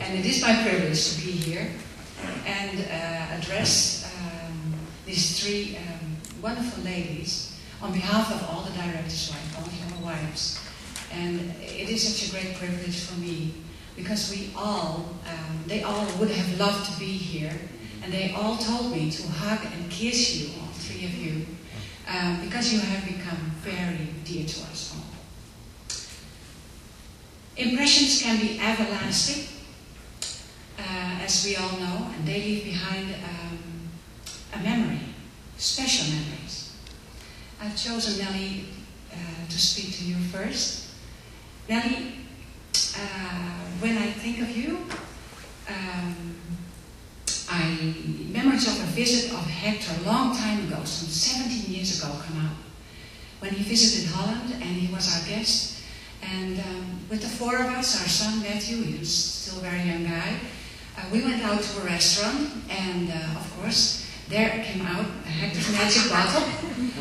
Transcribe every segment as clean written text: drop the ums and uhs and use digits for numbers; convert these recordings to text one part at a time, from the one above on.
And it is my privilege to be here and address these three wonderful ladies on behalf of all the directors' wives, all your wives. And it is such a great privilege for me because we all, they all would have loved to be here, and they all told me to hug and kiss you, all three of you, because you have become very dear to us all. Impressions can be everlasting, as we all know, and they leave behind a memory, special memories. I've chosen Nelie to speak to you first. Nelie, when I think of you, memories of a visit of Hector a long time ago, some 17 years ago, come out, when he visited Holland and he was our guest. And with the four of us, our son Matthew, he was still a very young guy, we went out to a restaurant, and of course, there came out Hector's magic bottle,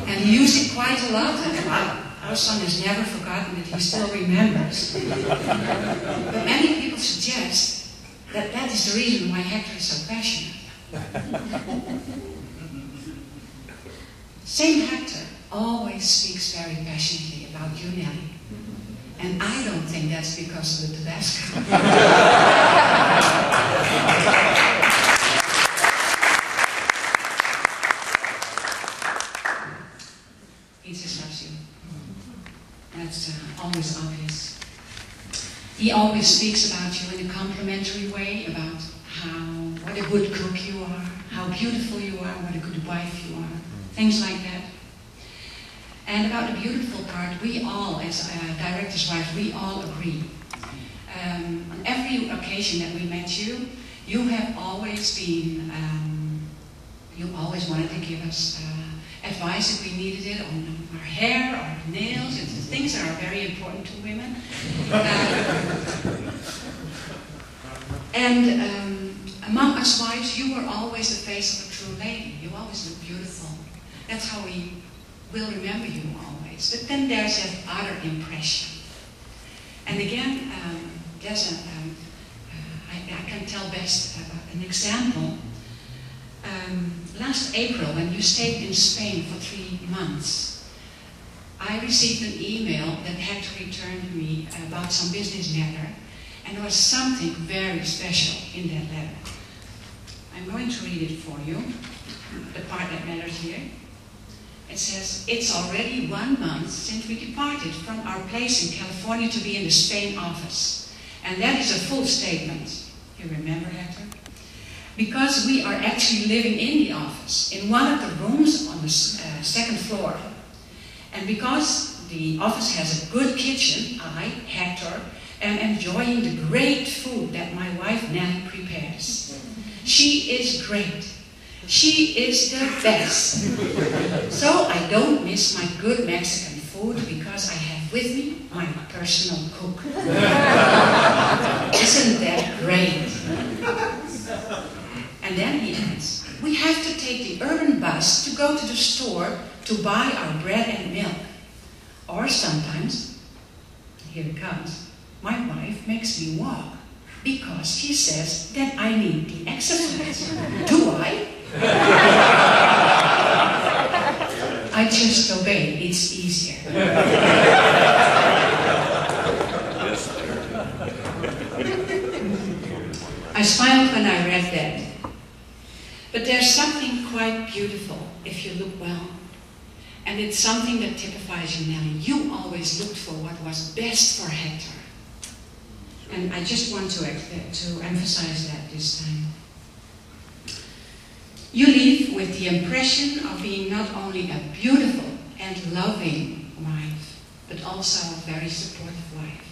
and he used it quite a lot. And our son has never forgotten it, he still remembers. But many people suggest that that is the reason why Hector is so passionate. Same Hector always speaks very passionately about you, Nelie. And I don't think that's because of the Tabasco. He just loves you. That's always obvious. He always speaks about you in a complimentary way, about what a good cook you are, how beautiful you are, what a good wife you are, things like that. And about the beautiful part, we all, as directors' wives, we all agree. On every occasion that we met you, you have always been, you always wanted to give us advice if we needed it on our hair, our nails, and things that are very important to women. And among us wives, you were always the face of a true lady. You always looked beautiful. That's how we will remember you always. But then there's that other impression. And again, there's I can tell best an example. Last April, when you stayed in Spain for 3 months, I received an email that Hector returned to me about some business matter, and there was something very special in that letter. I'm going to read it for you, the part that matters here. It says, "It's already 1 month since we departed from our place in California to be in the Spain office. And that is a full statement." You remember, Hector? "Because we are actually living in the office, in one of the rooms on the second floor. And because the office has a good kitchen, I, Hector, am enjoying the great food that my wife Nelie prepares. She is great. She is the best. So I don't miss my good Mexican food because I have with me my personal cook." Isn't that great? And then he adds, "We have to take the urban bus to go to the store to buy our bread and milk. Or sometimes," here it comes, "my wife makes me walk because she says that I need the exercise. Do I? I just obey, it's easier." I smiled when I read that. But there's something quite beautiful if you look well. And it's something that typifies you, Nelie. You always looked for what was best for Hector. And I just want to emphasize that this time. You leave with the impression of being not only a beautiful and loving wife, but also a very supportive wife.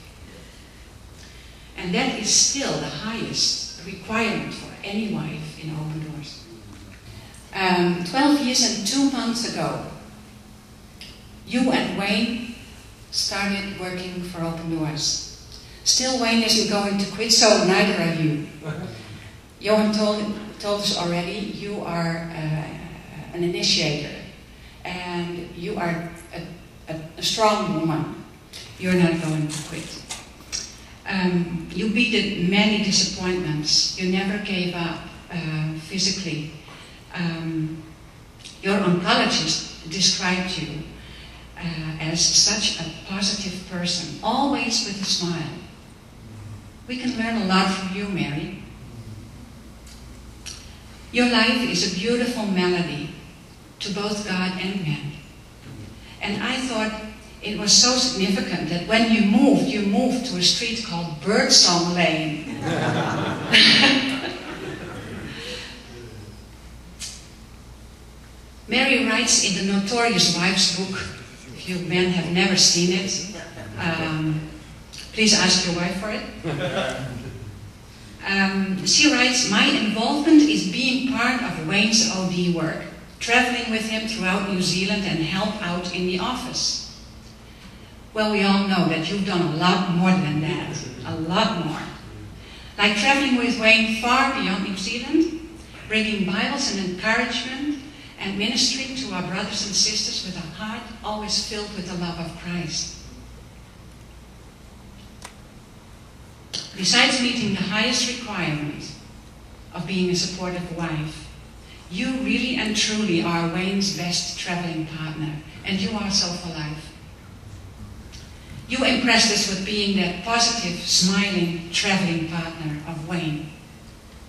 And that is still the highest requirement for any wife in Open Doors. 12 years and 2 months ago, you and Wayne started working for Open Doors. Still, Wayne isn't going to quit, so neither are you. Johan told us already, you are an initiator, and you are a strong woman. You're not going to quit. You beat many disappointments. You never gave up physically. Your oncologist described you as such a positive person, always with a smile. We can learn a lot from you, Mary. Your life is a beautiful melody to both God and man. And I thought it was so significant that when you moved to a street called Birdsong Lane. Mary writes in the Notorious Wives book, if you men have never seen it, please ask your wife for it. She writes, my involvement is being part of Wayne's OD work, traveling with him throughout New Zealand and help out in the office. Well, we all know that you've done a lot more than that, a lot more. Like traveling with Wayne far beyond New Zealand, bringing Bibles and encouragement, and ministering to our brothers and sisters with a heart always filled with the love of Christ. Besides meeting the highest requirement of being a supportive wife, you really and truly are Wayne's best traveling partner, and you are so for life. You impressed us with being that positive, smiling, traveling partner of Wayne.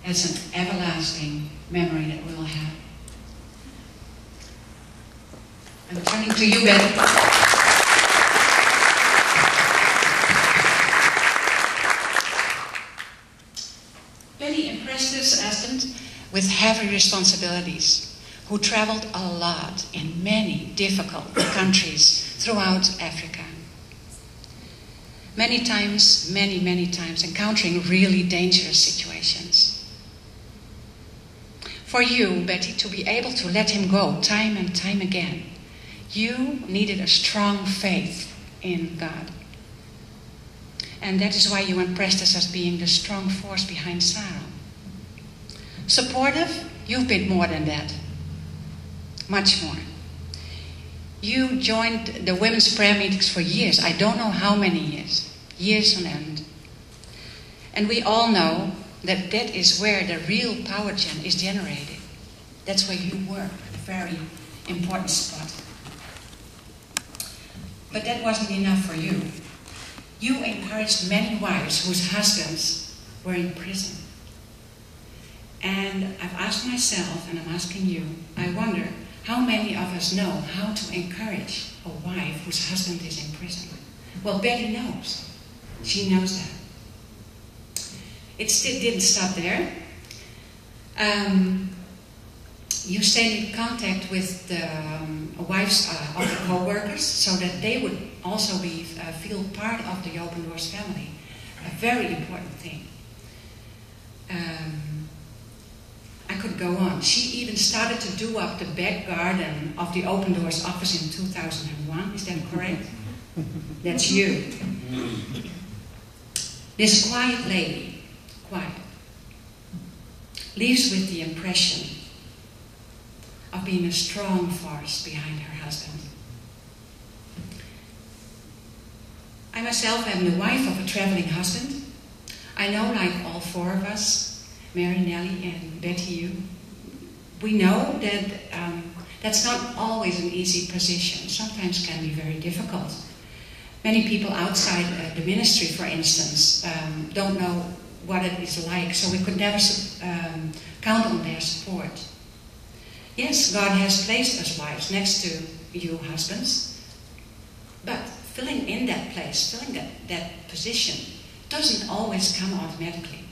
It's an everlasting memory that we'll have. I'm turning to you, Betty. Betty impressed us husband with heavy responsibilities, who traveled a lot in many difficult countries throughout Africa. Many times, many times, encountering really dangerous situations. For you, Betty, to be able to let him go time and time again, you needed a strong faith in God. And that is why you impressed us as being the strong force behind Sarah. Supportive, you've been more than that. Much more. You joined the women's prayer meetings for years. I don't know how many years. Years on end. And we all know that that is where the real power gen is generated. That's where you work, a very important spot. But that wasn't enough for you. You encouraged many wives whose husbands were in prison. And I've asked myself, and I'm asking you, I wonder how many of us know how to encourage a wife whose husband is in prison? Well, Betty knows. She knows that. It still didn't stop there. You stayed in contact with the wives of the co-workers so that they would also feel part of the Open Doors family. A very important thing. I could go on. She even started to do up the back garden of the Open Doors office in 2001. Is that correct? That's you. This quiet lady, leaves with the impression of being a strong force behind her husband. I myself am the wife of a traveling husband. I know, like all four of us, Mary, Nelie, and Betty, we know that that's not always an easy position. Sometimes can be very difficult. Many people outside the ministry, for instance, don't know what it is like, so we could never count on their support. Yes, God has placed us wives next to you husbands, but filling in that place, filling that position, doesn't always come automatically.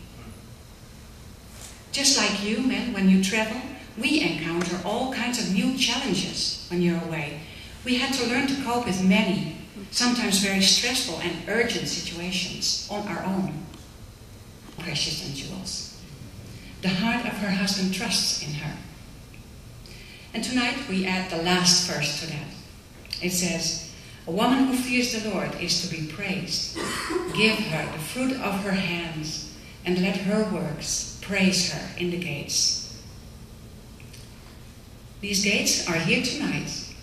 Just like you men, when you travel, we encounter all kinds of new challenges when you're away. We had to learn to cope with many, sometimes very stressful and urgent situations on our own. Precious and jewels. The heart of her husband trusts in her. And tonight we add the last verse to that. It says, a woman who fears the Lord is to be praised. Give her the fruit of her hands, and let her works praise her in the gates. These gates are here tonight.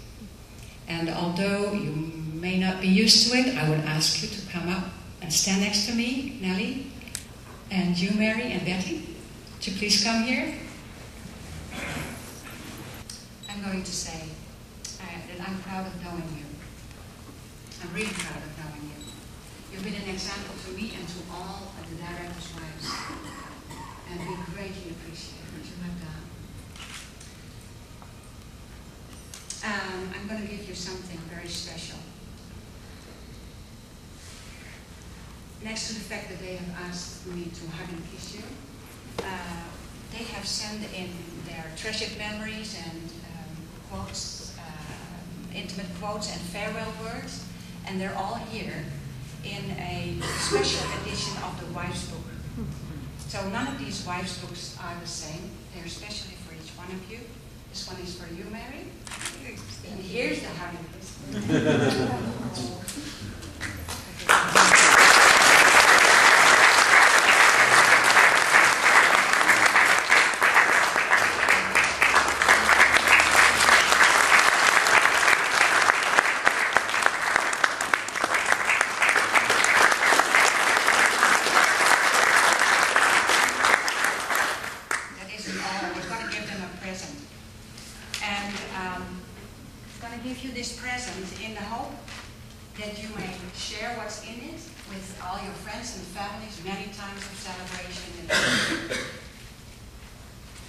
And although you may not be used to it, I would ask you to come up and stand next to me, Nelie, and you, Mary, and Betty. Would you please come here? I'm going to say that I'm proud of knowing you. I'm really proud of knowing you. You've been an example to me and to all of the directors' wives. And we greatly appreciate what you have done. I'm going to give you something very special. Next to the fact that they have asked me to hug and kiss you, they have sent in their treasured memories and quotes, intimate quotes and farewell words, and they're all here in a special edition of the Wives Book. So none of these Wives Books are the same. They're especially for each one of you. This one is for you, Mary. And here's the hug and kiss. Give you this present in the hope that you may share what's in it with all your friends and families many times of celebration.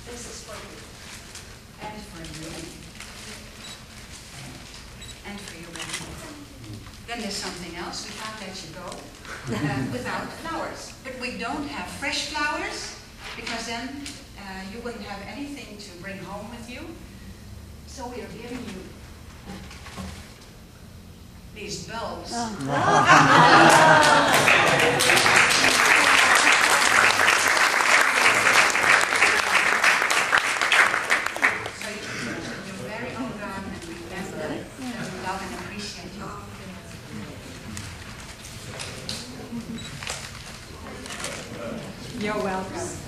This is for you, and for you, and for you. Then there's something else. We can't let you go without flowers. But we don't have fresh flowers, because then you wouldn't have anything to bring home with you. So we are giving you these bulbs. So you're very own garden, and we love and appreciate you. You're welcome.